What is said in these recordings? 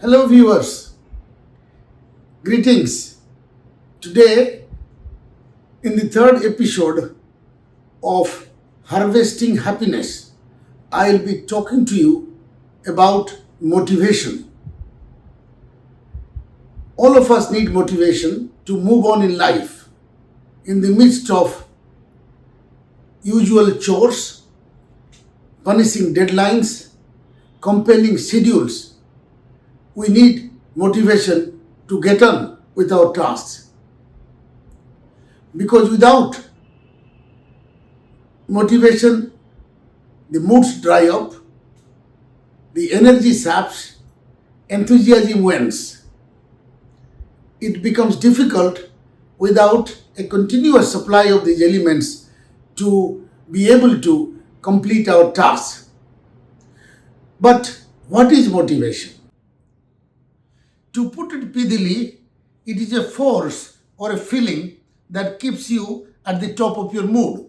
Hello, viewers. Greetings. Today, in the third episode of Harvesting Happiness, I'll be talking to you about motivation. All of us need motivation to move on in life in the midst of usual chores, punishing deadlines, compelling schedules. We need motivation to get on with our tasks. Because without motivation, the moods dry up, the energy saps, enthusiasm wanes. It becomes difficult without a continuous supply of these elements to be able to complete our tasks. But what is motivation? To put it pithily, it is a force or a feeling that keeps you at the top of your mood.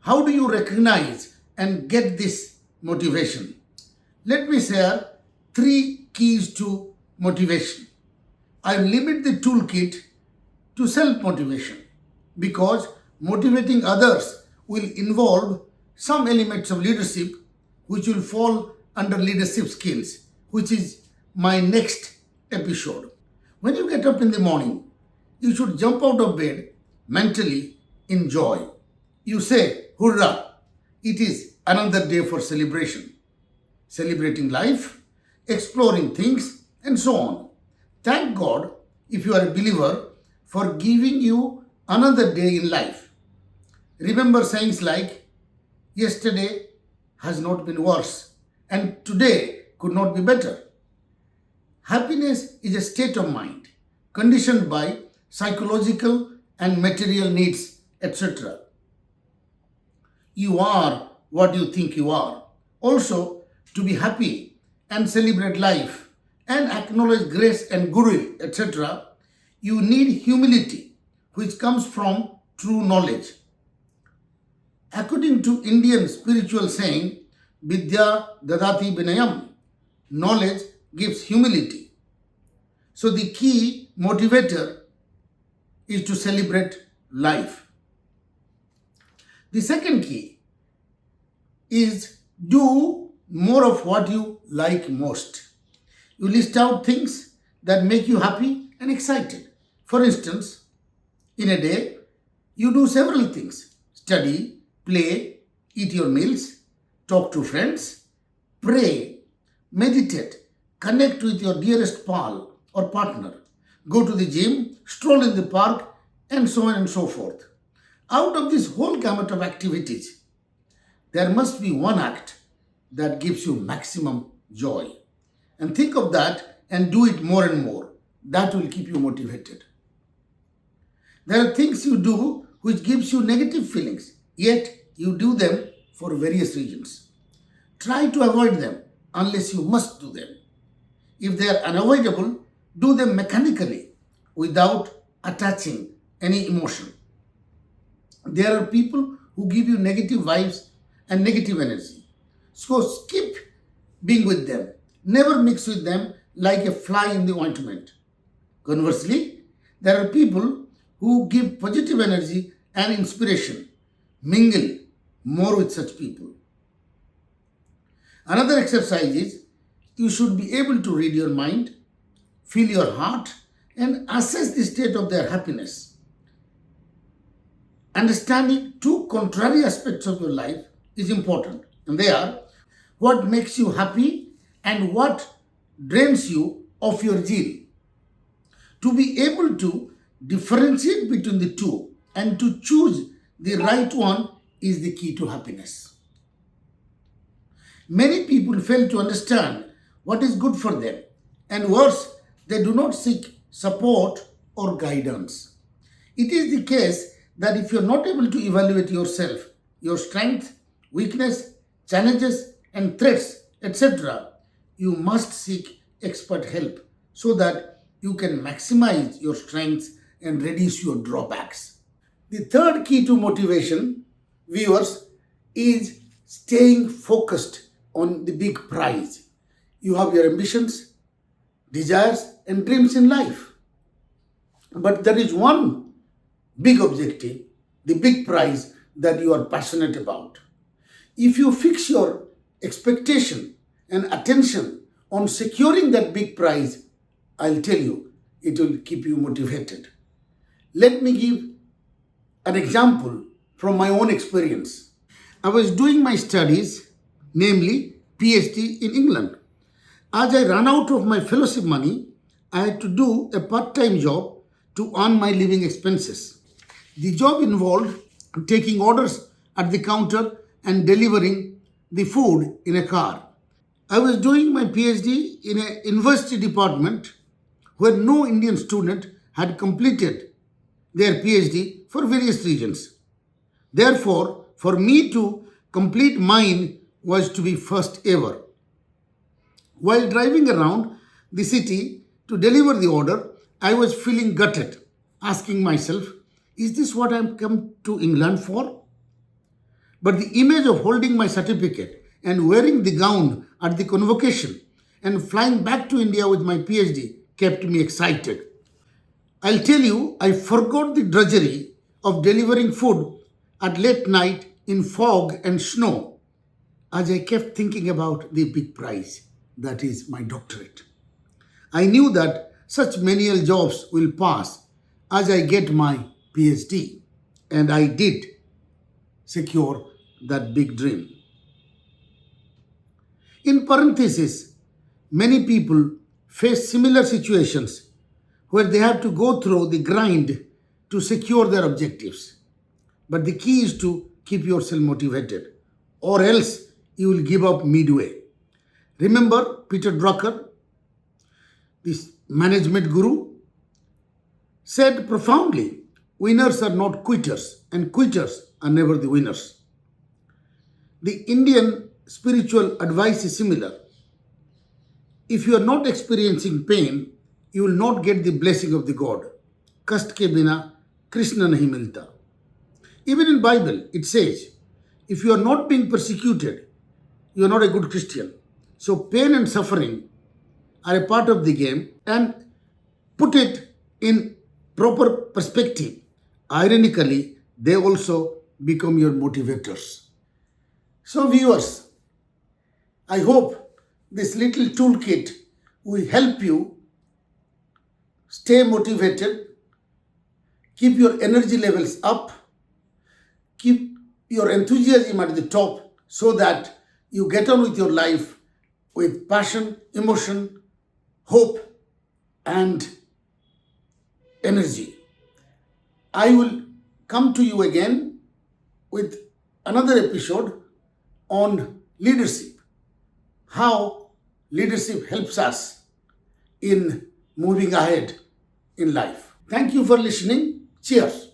How do you recognize and get this motivation? Let me share three keys to motivation. I limit the toolkit to self-motivation because motivating others will involve some elements of leadership which will fall under leadership skills, which is my next episode. When you get up in the morning, you should jump out of bed mentally in joy. You say, "Hurrah! It is another day for celebration." Celebrating life, exploring things, and so on. Thank God, if you are a believer, for giving you another day in life. Remember sayings like, "Yesterday has not been worse, and today could not be better." Happiness is a state of mind conditioned by psychological and material needs, etc. You are what you think you are. Also, to be happy and celebrate life and acknowledge grace and goodwill, etc., you need humility, which comes from true knowledge. According to Indian spiritual saying, Vidya Dadati Vinayam, knowledge gives humility. So the key motivator is to celebrate life. The second key is do more of what you like most. You list out things that make you happy and excited. For instance, in a day, you do several things: study, play, eat your meals, talk to friends, pray, meditate, connect with your dearest pal or partner, go to the gym, stroll in the park, and so on and so forth. Out of this whole gamut of activities, there must be one act that gives you maximum joy. And think of that and do it more and more. That will keep you motivated. There are things you do which gives you negative feelings, yet you do them for various reasons. Try to avoid them unless you must do them. If they are unavoidable, do them mechanically without attaching any emotion. There are people who give you negative vibes and negative energy. So skip being with them. Never mix with them like a fly in the ointment. Conversely, there are people who give positive energy and inspiration. Mingle more with such people. Another exercise is you should be able to read your mind, feel your heart, and assess the state of their happiness. Understanding two contrary aspects of your life is important, and they are what makes you happy and what drains you of your zeal. To be able to differentiate between the two and to choose the right one is the key to happiness. Many people fail to understand what is good for them, and worse, they do not seek support or guidance. It is the case that if you're not able to evaluate yourself, your strength, weakness, challenges, and threats, etc., you must seek expert help so that you can maximize your strengths and reduce your drawbacks. The third key to motivation, viewers, is staying focused on the big prize. You have your ambitions, desires, and dreams in life. But there is one big objective, the big prize that you are passionate about. If you fix your expectation and attention on securing that big prize, I'll tell you, it will keep you motivated. Let me give an example from my own experience. I was doing my studies, namely PhD in England. As I ran out of my fellowship money, I had to do a part time job to earn my living expenses. The job involved taking orders at the counter and delivering the food in a car. I was doing my PhD in a university department where no Indian student had completed their PhD for various reasons. Therefore, for me to complete mine was to be first ever. While driving around the city to deliver the order, I was feeling gutted, asking myself, is this what I've come to England for? But the image of holding my certificate and wearing the gown at the convocation and flying back to India with my PhD kept me excited. I'll tell you, I forgot the drudgery of delivering food at late night in fog and snow as I kept thinking about the big prize, that is my doctorate. I knew that such menial jobs will pass as I get my PhD, and I did secure that big dream. In parenthesis, many people face similar situations where they have to go through the grind to secure their objectives. But the key is to keep yourself motivated, or else you will give up midway. Remember Peter Drucker, this management guru, said profoundly, winners are not quitters, and quitters are never the winners. The Indian spiritual advice is similar. If you are not experiencing pain, you will not get the blessing of the God. Kast ke bina Krishna nahi milta. Even in Bible, it says, if you are not being persecuted, you are not a good Christian. So pain and suffering are a part of the game, and put it in proper perspective. Ironically, they also become your motivators. So viewers, I hope this little toolkit will help you stay motivated, keep your energy levels up, keep your enthusiasm at the top so that you get on with your life with passion, emotion, hope, and energy. I will come to you again with another episode on leadership, how leadership helps us in moving ahead in life. Thank you for listening. Cheers.